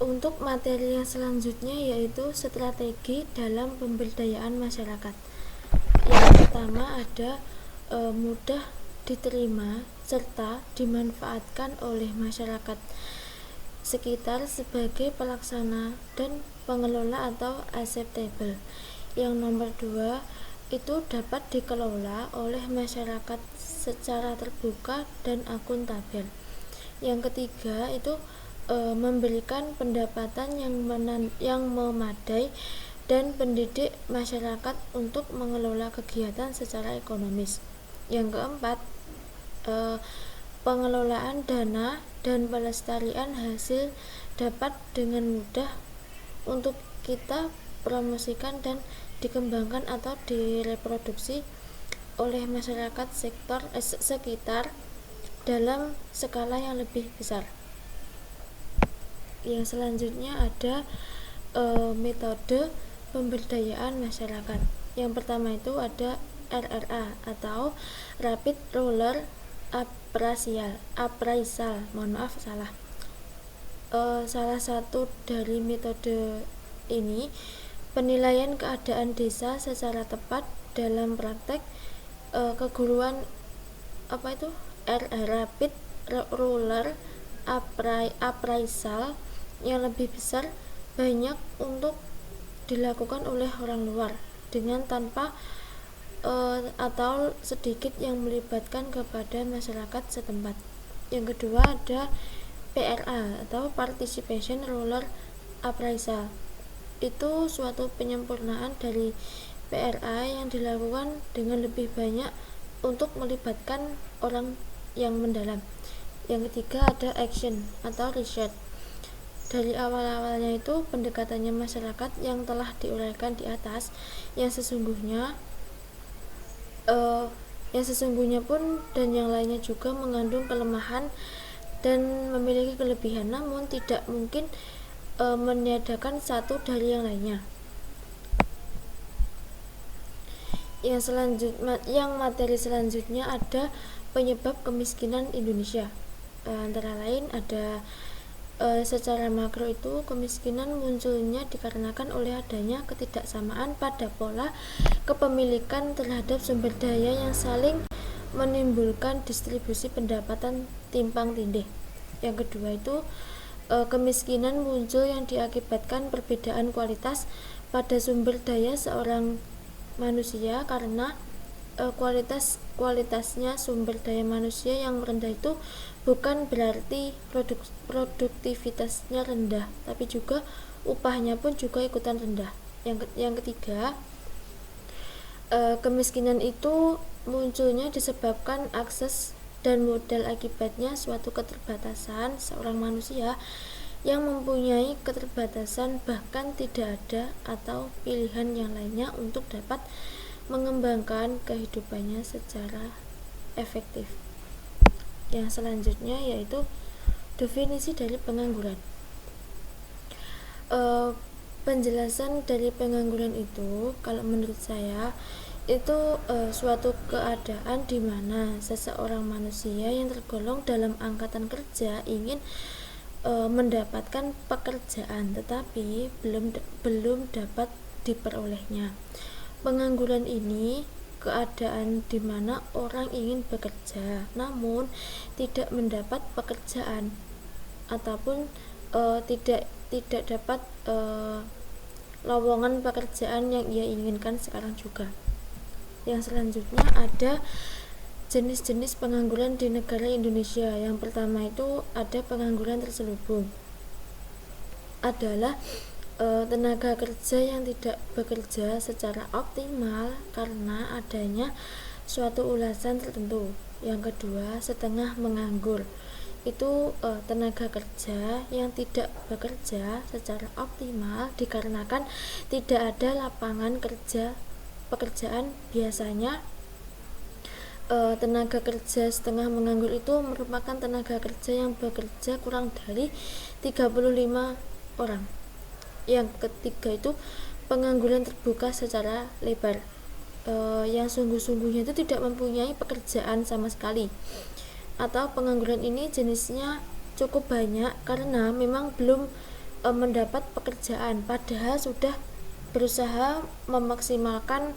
Untuk materi yang selanjutnya yaitu strategi dalam pemberdayaan masyarakat. Yang pertama ada mudah diterima serta dimanfaatkan oleh masyarakat sekitar sebagai pelaksana dan pengelola atau acceptable. Yang nomor 2 itu dapat dikelola oleh masyarakat secara terbuka dan akuntabel. Yang ketiga itu memberikan pendapatan yang memadai dan pendidik masyarakat untuk mengelola kegiatan secara ekonomis. Yang keempat, pengelolaan dana dan pelestarian hasil dapat dengan mudah untuk kita promosikan dan dikembangkan atau direproduksi oleh masyarakat sekitar dalam skala yang lebih besar. Yang selanjutnya ada metode pemberdayaan masyarakat. Yang pertama itu ada RRA atau Rapid Rural Appraisal. Salah satu dari metode ini penilaian keadaan desa secara tepat dalam praktek keguruan Rapid Rural Appraisal yang lebih besar banyak untuk dilakukan oleh orang luar dengan tanpa atau sedikit yang melibatkan kepada masyarakat setempat. Yang kedua ada PRA atau Participation Rural Appraisal. Itu suatu penyempurnaan dari PRA yang dilakukan dengan lebih banyak untuk melibatkan orang yang mendalam. Yang ketiga ada action atau research. Dari awal-awalnya itu pendekatannya masyarakat yang telah diuraikan di atas yang sesungguhnya pun dan yang lainnya juga mengandung kelemahan dan memiliki kelebihan, namun tidak mungkin meniadakan satu dari yang lainnya. Yang materi selanjutnya ada penyebab kemiskinan Indonesia. Antara lain ada secara makro itu kemiskinan munculnya dikarenakan oleh adanya ketidaksamaan pada pola kepemilikan terhadap sumber daya yang saling menimbulkan distribusi pendapatan timpang tindih. Yang kedua itu kemiskinan muncul yang diakibatkan perbedaan kualitas pada sumber daya seorang manusia karena kualitasnya sumber daya manusia yang rendah itu bukan berarti produktivitasnya rendah, tapi juga upahnya pun juga ikutan rendah. Yang ketiga, kemiskinan itu munculnya disebabkan akses dan modal, akibatnya suatu keterbatasan seorang manusia yang mempunyai keterbatasan bahkan tidak ada atau pilihan yang lainnya untuk dapat mengembangkan kehidupannya secara efektif. Yang selanjutnya yaitu definisi dari pengangguran. Penjelasan dari pengangguran itu kalau menurut saya itu suatu keadaan di mana seseorang manusia yang tergolong dalam angkatan kerja ingin mendapatkan pekerjaan tetapi belum dapat diperolehnya. Pengangguran ini keadaan di mana orang ingin bekerja namun tidak mendapat pekerjaan ataupun tidak dapat lowongan pekerjaan yang ia inginkan sekarang juga. Yang selanjutnya ada jenis-jenis pengangguran di negara Indonesia. Yang pertama itu ada pengangguran terselubung, adalah tenaga kerja yang tidak bekerja secara optimal karena adanya suatu ulasan tertentu. Yang kedua, setengah menganggur, itu tenaga kerja yang tidak bekerja secara optimal dikarenakan tidak ada lapangan pekerjaan. Biasanya tenaga kerja setengah menganggur itu merupakan tenaga kerja yang bekerja kurang dari 35 orang. Yang ketiga itu pengangguran terbuka secara lebar, yang sungguh-sungguhnya itu tidak mempunyai pekerjaan sama sekali, atau pengangguran ini jenisnya cukup banyak karena memang belum mendapat pekerjaan padahal sudah berusaha memaksimalkan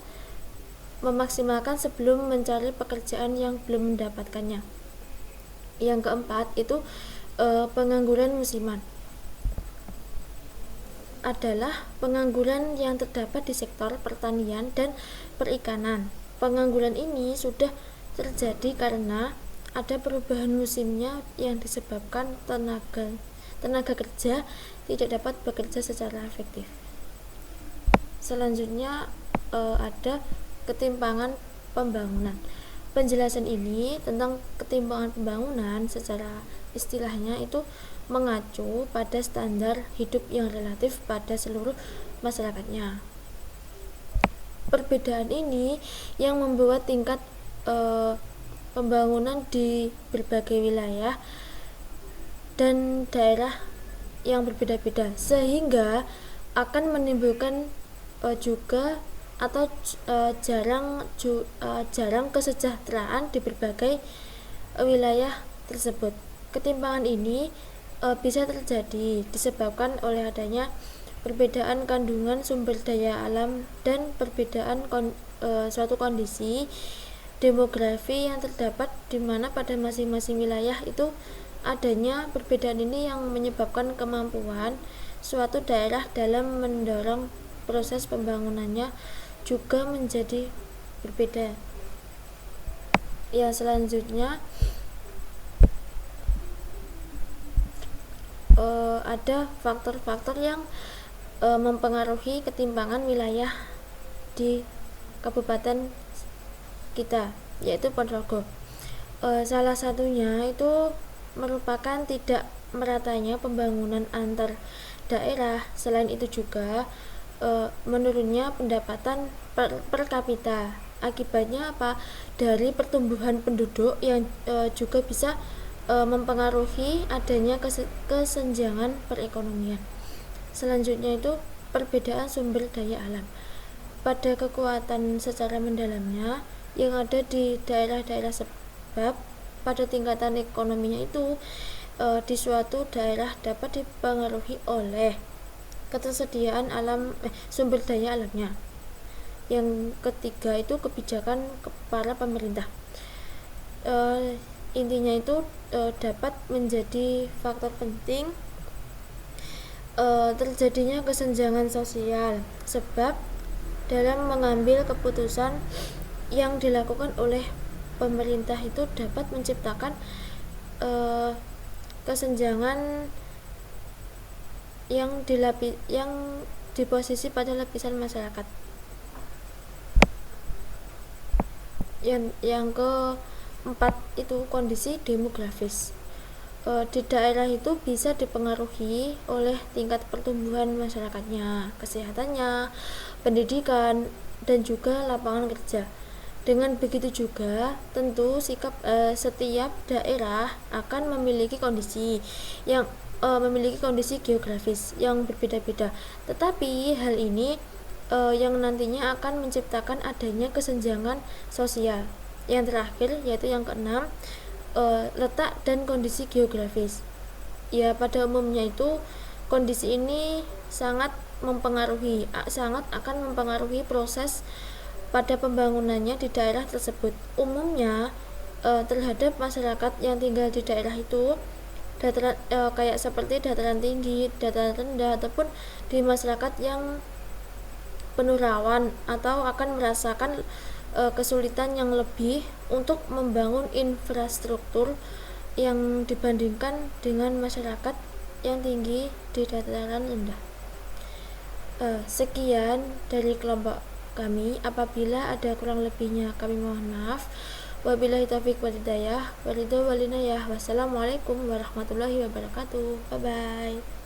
sebelum mencari pekerjaan yang belum mendapatkannya. Yang keempat itu pengangguran musiman adalah pengangguran yang terdapat di sektor pertanian dan perikanan. Pengangguran ini sudah terjadi karena ada perubahan musimnya yang disebabkan tenaga kerja tidak dapat bekerja secara efektif. Selanjutnya ada ketimpangan pembangunan. Penjelasan ini tentang ketimpangan pembangunan secara istilahnya itu mengacu pada standar hidup yang relatif pada seluruh masyarakatnya. Perbedaan ini yang membuat tingkat pembangunan di berbagai wilayah dan daerah yang berbeda-beda, sehingga akan menimbulkan juga atau jarang kesejahteraan di berbagai wilayah tersebut. Ketimpangan ini bisa terjadi disebabkan oleh adanya perbedaan kandungan sumber daya alam dan perbedaan suatu kondisi demografi yang terdapat di mana pada masing-masing wilayah itu adanya perbedaan ini yang menyebabkan kemampuan suatu daerah dalam mendorong proses pembangunannya juga menjadi berbeda. Ya, selanjutnya ada faktor-faktor yang mempengaruhi ketimpangan wilayah di kabupaten kita, yaitu Ponorogo. Salah satunya itu merupakan tidak meratanya pembangunan antar daerah. Selain itu juga menurunnya pendapatan per kapita. Akibatnya apa? Dari pertumbuhan penduduk yang juga bisa mempengaruhi adanya kesenjangan perekonomian. Selanjutnya itu perbedaan sumber daya alam. Pada kekuatan secara mendalamnya yang ada di daerah-daerah, sebab pada tingkatan ekonominya itu di suatu daerah dapat dipengaruhi oleh ketersediaan sumber daya alamnya. Yang ketiga itu kebijakan para pemerintah. Intinya itu dapat menjadi faktor penting terjadinya kesenjangan sosial, sebab dalam mengambil keputusan yang dilakukan oleh pemerintah itu dapat menciptakan kesenjangan yang di posisi pada lapisan masyarakat. Yang keempat itu kondisi demografis. Di daerah itu bisa dipengaruhi oleh tingkat pertumbuhan masyarakatnya, kesehatannya, pendidikan, dan juga lapangan kerja. Dengan begitu juga tentu setiap daerah akan memiliki kondisi geografis yang berbeda-beda. Tetapi hal ini yang nantinya akan menciptakan adanya kesenjangan sosial. Yang terakhir yaitu yang keenam, letak dan kondisi geografis. Ya, pada umumnya itu kondisi ini sangat akan mempengaruhi proses pada pembangunannya di daerah tersebut. Umumnya terhadap masyarakat yang tinggal di daerah itu kayak seperti dataran tinggi, dataran rendah, ataupun di masyarakat yang penuh rawan atau akan merasakan kesulitan yang lebih untuk membangun infrastruktur yang dibandingkan dengan masyarakat yang tinggi di dataran rendah. Sekian dari kelompok kami. Apabila ada kurang lebihnya kami mohon maaf. Wabillahi taufiq wal hidayah. Wassalamualaikum warahmatullahi wabarakatuh. Bye bye.